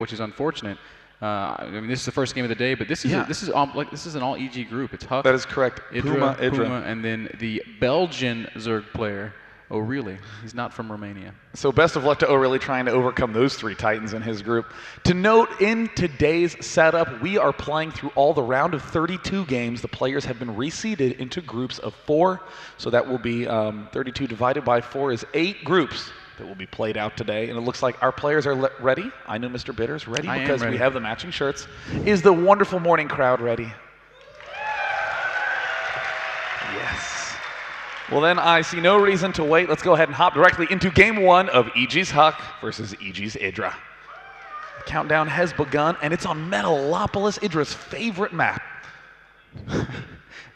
which is unfortunate. I mean, this is the first game of the day, but this is this is an all EG group. It's HuK. That is correct. IdrA, IdrA. and then the Belgian Zerg player, O'Reilly. He's not from Romania. So best of luck to O'Reilly trying to overcome those 3 Titans in his group. To note, in today's setup, we are playing through all the round of 32 games. The players have been reseeded into groups of 4. So that will be 32 divided by 4 is 8 groups that will be played out today. And it looks like our players are ready. I know Mr. Bitter's ready because we have the matching shirts. Is the wonderful morning crowd ready? Yes. Well, then I see no reason to wait. Let's go ahead and hop directly into game 1 of EG's HuK versus EG's IdrA. The countdown has begun, and it's on Metalopolis, IdrA's favorite map.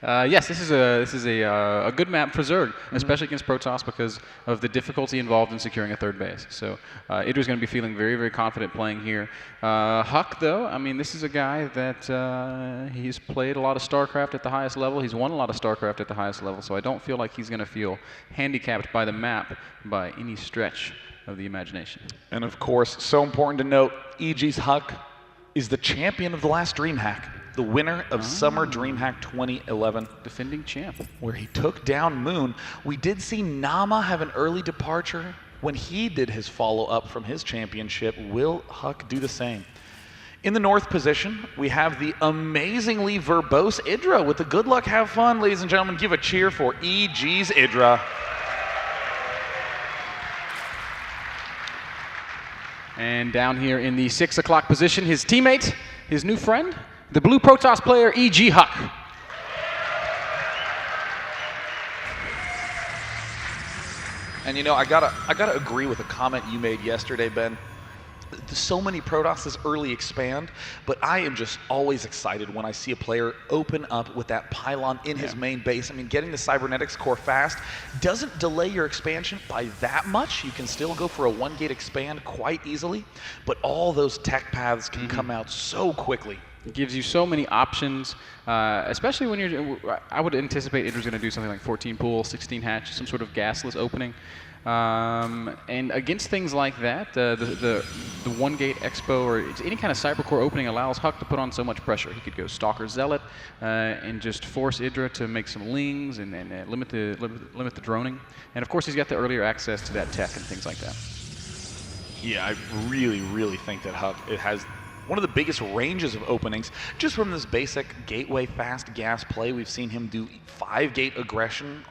Yes, this is a good map for Zerg, especially against Protoss because of the difficulty involved in securing a 3rd base. So IdrA's going to be feeling very, very confident playing here. HuK, though, I mean, this is a guy that he's played a lot of StarCraft at the highest level. He's won a lot of StarCraft at the highest level, so I don't feel like he's going to feel handicapped by the map by any stretch of the imagination. And of course, so important to note, EG's HuK is the champion of the last Dreamhack. The winner of Summer Dreamhack 2011. Defending champ. Where he took down Moon. We did see Nama have an early departure when he did his follow-up from his championship. Will HuK do the same? In the north position, we have the amazingly verbose IdrA with the good luck, have fun. Ladies and gentlemen, give a cheer for EG's IdrA. And down here in the 6 o'clock position, his teammate, his new friend, the blue Protoss player, EG HuK. And you know, I gotta agree with a comment you made yesterday, Ben. So many Protosses early expand, but I am just always excited when I see a player open up with that pylon in his main base. I mean, getting the cybernetics core fast doesn't delay your expansion by that much. You can still go for a 1-gate expand quite easily, but all those tech paths can come out so quickly. It gives you so many options, especially when you're, I would anticipate IdrA's going to do something like 14 pool, 16 hatch, some sort of gasless opening. And against things like that, the 1-gate expo or any kind of cybercore opening allows HuK to put on so much pressure. He could go Stalker Zealot and just force IdrA to make some lings and limit the droning. And of course, he's got the earlier access to that tech and things like that. Yeah, I really, really think that HuK, it has one of the biggest ranges of openings just from this basic gateway fast gas play. We've seen him do 5-gate aggression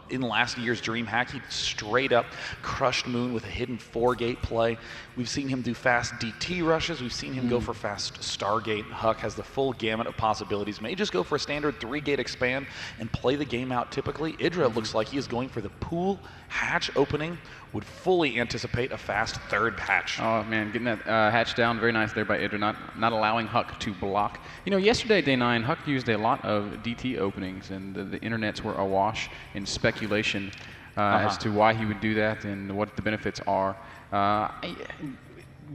in last year's Dreamhack. He straight up crushed Moon with a hidden 4-gate play. We've seen him do fast DT rushes. We've seen him go for fast Stargate. HuK has the full gamut of possibilities. May just go for a standard 3-gate expand and play the game out typically. IdrA looks like he is going for the pool hatch opening. Would fully anticipate a fast 3rd hatch. Oh man, getting that hatch down very nice there by IdrA, not allowing HuK to block. You know, yesterday, day 9, HuK used a lot of DT openings, and the internets were awash in speculation as to why he would do that and what the benefits are.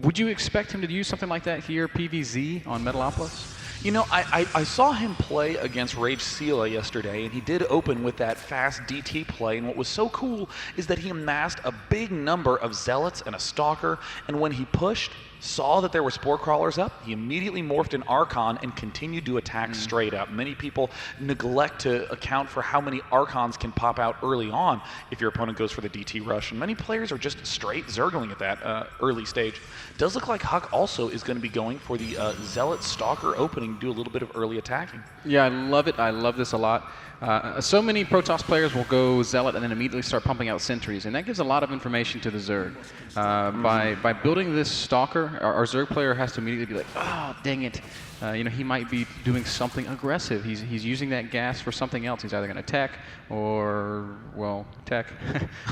Would you expect him to use something like that here, PVZ, on Metalopolis? You know, I saw him play against Rage Sela yesterday, and he did open with that fast DT play, and what was so cool is that he amassed a big number of Zealots and a Stalker, and when he pushed, saw that there were Spore Crawlers up, he immediately morphed an Archon and continued to attack straight up. Many people neglect to account for how many Archons can pop out early on if your opponent goes for the DT rush, and many players are just straight Zergling at that early stage. Does look like HuK also is going to be going for the Zealot Stalker opening, do a little bit of early attacking. Yeah, I love it. I love this a lot. So many Protoss players will go Zealot and then immediately start pumping out sentries, and that gives a lot of information to the Zerg. By building this Stalker, our Zerg player has to immediately be like, oh, dang it. You know, he might be doing something aggressive. He's using that gas for something else. He's either going to tech or, well, tech.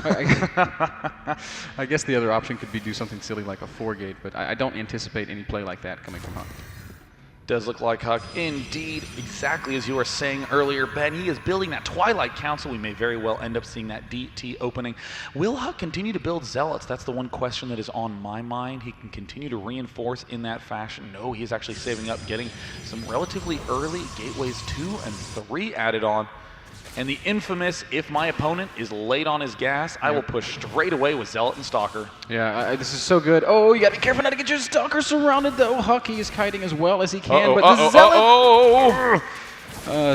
I guess the other option could be do something silly like a 4-gate, but I don't anticipate any play like that coming from HuK. Does look like HuK. Indeed, exactly as you were saying earlier, Ben, he is building that Twilight Council. We may very well end up seeing that DT opening. Will HuK continue to build Zealots? That's the one question that is on my mind. He can continue to reinforce in that fashion. No, he is actually saving up, getting some relatively early Gateways 2 and 3 added on. And the infamous, if my opponent is late on his gas, I will push straight away with Zealot and Stalker. Yeah, this is so good. Oh, you gotta be careful not to get your Stalker surrounded, though. HuK is kiting as well as he can, but the Zealot...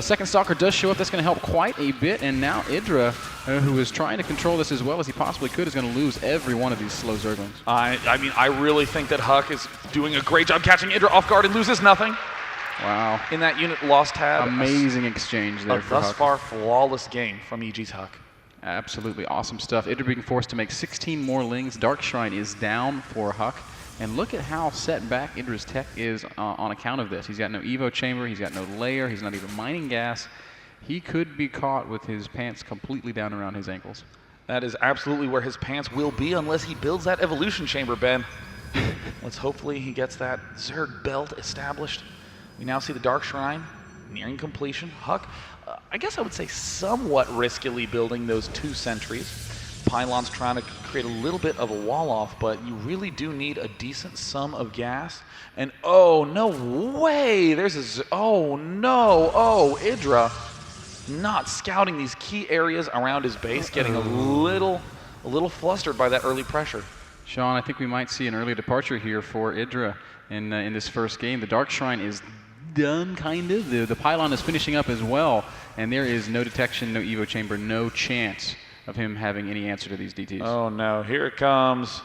second Stalker does show up. That's going to help quite a bit. And now IdrA, who is trying to control this as well as he possibly could, is going to lose every one of these slow Zerglings. I mean, I really think that HuK is doing a great job catching IdrA off guard and loses nothing. Wow. In that unit lost tab. Amazing exchange there for thus HuK. far flawless game from EG's HuK. Absolutely awesome stuff. IdrA being forced to make 16 more lings. Dark Shrine is down for HuK. And look at how set back IdrA's tech is on account of this. He's got no Evo Chamber, he's got no layer, he's not even mining gas. He could be caught with his pants completely down around his ankles. That is absolutely where his pants will be unless he builds that Evolution Chamber, Ben. Let's hopefully he gets that Zerg belt established. We now see the Dark Shrine nearing completion. HuK, I guess I would say somewhat riskily building those 2 sentries. Pylon's trying to create a little bit of a wall off, but you really do need a decent sum of gas. And oh, no way! There's a... Oh, no! Oh, IdrA not scouting these key areas around his base, getting a little flustered by that early pressure. Sean, I think we might see an early departure here for IdrA in this first game. The Dark Shrine is done, kind of. The Pylon is finishing up as well, and there is no detection, no Evo Chamber, no chance of him having any answer to these DTs. Oh no, here it comes.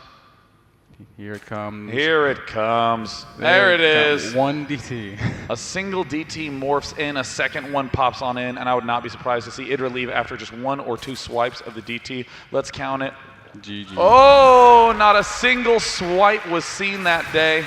Here it comes. Here it comes. There it is. One DT. A single DT morphs in, a second one pops on in, and I would not be surprised to see IdrA leave after just 1 or 2 swipes of the DT. Let's count it. GG. Oh, not a single swipe was seen that day.